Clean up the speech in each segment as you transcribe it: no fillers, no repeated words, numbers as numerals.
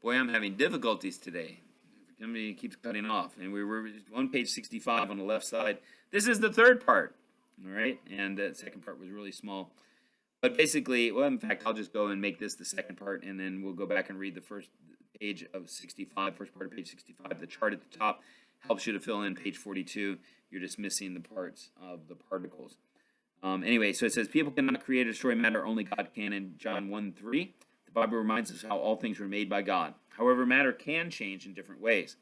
Boy, I'm having difficulties today. Somebody keeps cutting off. And we were on page 65 on the left side. This is the third part, all right? And the second part was really small. But basically, well, in fact, I'll just go and make this the second part, and then we'll go back and read the first page of 65, first part of page 65. The chart at the top helps you to fill in page 42. You're just missing the parts of the particles. Anyway, so it says, people cannot create or destroy matter, only God can in John 1:3. The Bible reminds us how all things were made by God. However, matter can change in different ways.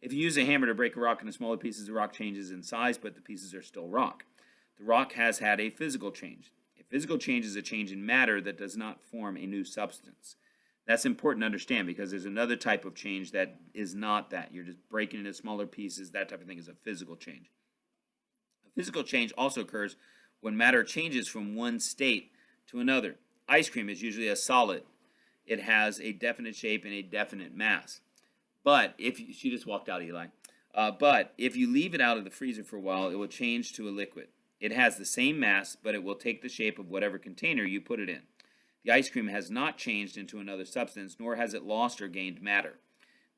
If you use a hammer to break a rock into smaller pieces, the rock changes in size, but the pieces are still rock. The rock has had a physical change. A physical change is a change in matter that does not form a new substance. That's important to understand because there's another type of change that is not that. You're just breaking into smaller pieces. That type of thing is a physical change. A physical change also occurs when matter changes from one state to another. Ice cream is usually a solid. It has a definite shape and a definite mass. But if you, she just walked out, Eli. But if you leave it out of the freezer for a while, it will change to a liquid. It has the same mass, but it will take the shape of whatever container you put it in. The ice cream has not changed into another substance, nor has it lost or gained matter.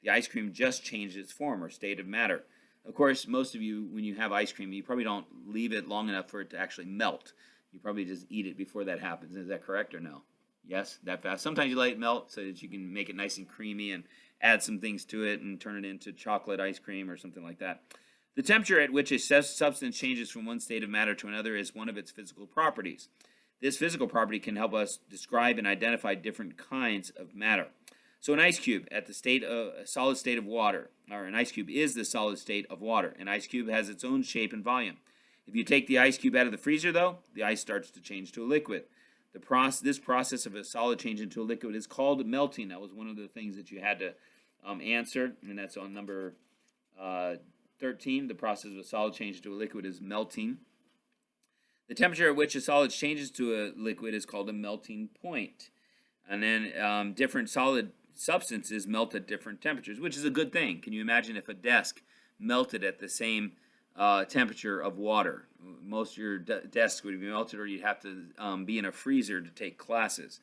The ice cream just changed its form or state of matter. Of course, most of you, when you have ice cream, you probably don't leave it long enough for it to actually melt. You probably just eat it before that happens. Is that correct or no? Yes, that fast. Sometimes you let it melt so that you can make it nice and creamy and add some things to it and turn it into chocolate ice cream or something like that. The temperature at which a substance changes from one state of matter to another is one of its physical properties. This physical property can help us describe and identify different kinds of matter. So an ice cube at the state of a solid state of water, or an ice cube is the solid state of water. An ice cube has its own shape and volume. If you take the ice cube out of the freezer, though, the ice starts to change to a liquid. This process of a solid change into a liquid is called melting. That was one of the things that you had to answer, and that's on number 13. The process of a solid change into a liquid is melting. The temperature at which a solid changes to a liquid is called a melting point. And then different solid substances melt at different temperatures, which is a good thing. Can you imagine if a desk melted at the same temperature of water? Most of your desks would be melted, or you'd have to be in a freezer to take classes,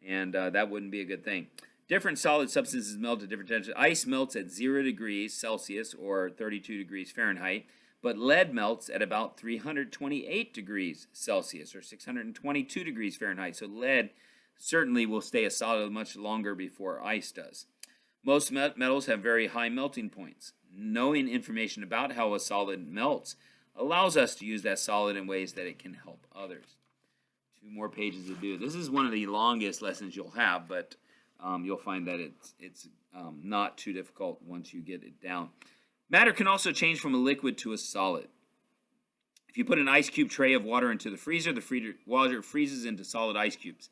and that wouldn't be a good thing. Different solid substances melt at different temperatures. Ice melts at 0 degrees Celsius or 32 degrees Fahrenheit, but lead melts at about 328 degrees Celsius or 622 degrees Fahrenheit. So lead certainly will stay a solid much longer before ice does. Most metals have very high melting points. Knowing information about how a solid melts allows us to use that solid in ways that it can help others. 2 more pages to do. This is one of the longest lessons you'll have, but you'll find that it's not too difficult once you get it down. Matter can also change from a liquid to a solid. If you put an ice cube tray of water into the freezer water freezes into solid ice cubes.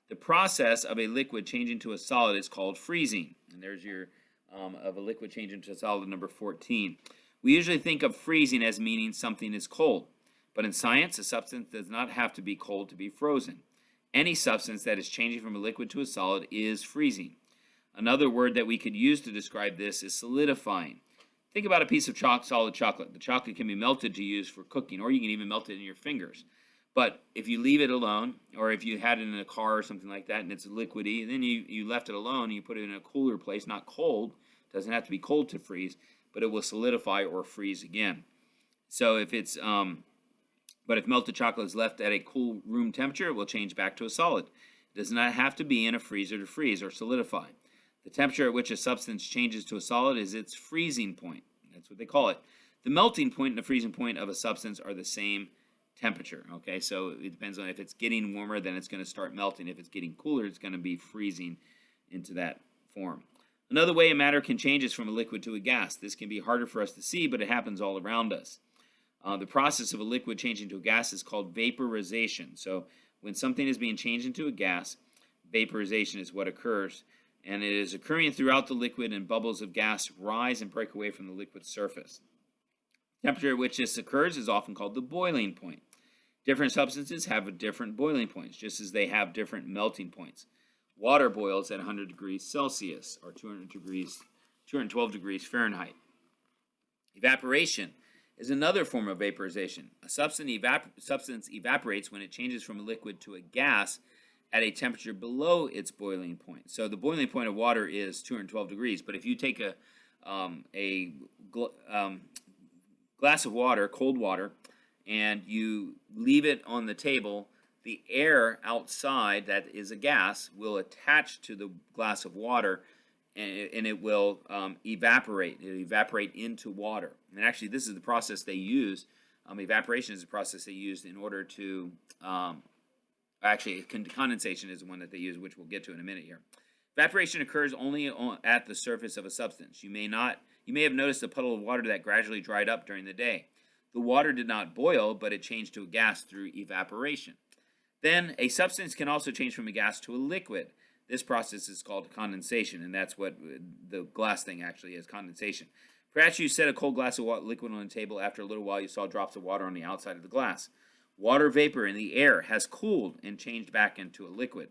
The process of a liquid changing to a solid is called freezing. And there's your of a liquid changing to a solid, number 14. We usually think of freezing as meaning something is cold. But in science, a substance does not have to be cold to be frozen. Any substance that is changing from a liquid to a solid is freezing. Another word that we could use to describe this is solidifying. Think about a piece of solid chocolate. The chocolate can be melted to use for cooking, or you can even melt it in your fingers. But if you leave it alone, or if you had it in a car or something like that, and it's liquidy, then you left it alone and you put it in a cooler place, not cold, doesn't have to be cold to freeze, but it will solidify or freeze again. So if it's, but if melted chocolate is left at a cool room temperature, it will change back to a solid. It does not have to be in a freezer to freeze or solidify. The temperature at which a substance changes to a solid is its freezing point. That's what they call it. The melting point and the freezing point of a substance are the same temperature. Okay, so it depends on if it's getting warmer, then it's going to start melting. If it's getting cooler, it's going to be freezing into that form. Another way a matter can change is from a liquid to a gas. This can be harder for us to see, but it happens all around us. The process of a liquid changing to a gas is called vaporization. So when something is being changed into a gas, vaporization is what occurs. And it is occurring throughout the liquid, and bubbles of gas rise and break away from the liquid surface. The temperature at which this occurs is often called the boiling point. Different substances have different boiling points, just as they have different melting points. Water boils at 100 degrees Celsius or 212 degrees Fahrenheit. Evaporation is another form of vaporization. A substance evaporates when it changes from a liquid to a gas at a temperature below its boiling point. So the boiling point of water is 212 degrees. But if you take a glass of water, cold water, and you leave it on the table, the air outside that is a gas will attach to the glass of water, and it will evaporate. It'll evaporate into water. And actually, this is the process they use. Evaporation is the process they use in order to condensation is the one that they use, which we'll get to in a minute here. Evaporation occurs only at the surface of a substance. You may have noticed a puddle of water that gradually dried up during the day. The water did not boil, but it changed to a gas through evaporation. Then a substance can also change from a gas to a liquid. This process is called condensation, and that's what the glass thing actually is, condensation. Perhaps you set a cold glass of liquid on the table. After a little while, you saw drops of water on the outside of the glass. Water vapor in the air has cooled and changed back into a liquid.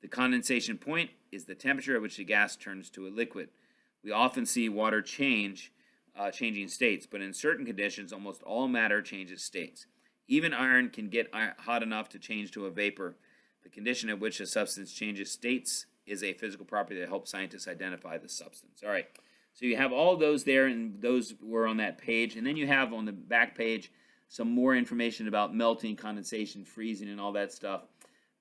The condensation point is the temperature at which the gas turns to a liquid. We often see water changing states, but in certain conditions, almost all matter changes states. Even iron can get hot enough to change to a vapor. The condition at which a substance changes states is a physical property that helps scientists identify the substance. All right, so you have all those there, and those were on that page. And then you have on the back page some more information about melting, condensation, freezing, and all that stuff.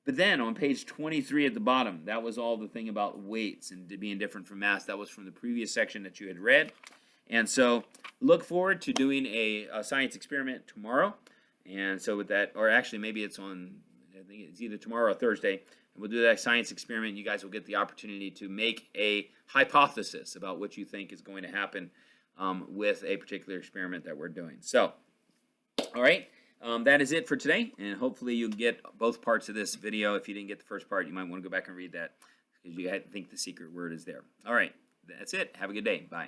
But then on page 23 at the bottom, that was all the thing about weights and being different from mass. That was from the previous section that you had read. And so look forward to doing a science experiment tomorrow. And so with that, or actually maybe it's on, I think it's either tomorrow or Thursday, and we'll do that science experiment. You guys will get the opportunity to make a hypothesis about what you think is going to happen with a particular experiment that we're doing. So, all right, that is it for today, and hopefully you'll get both parts of this video. If you didn't get the first part, you might want to go back and read that because you think the secret word is there. All right, that's it. Have a good day. Bye.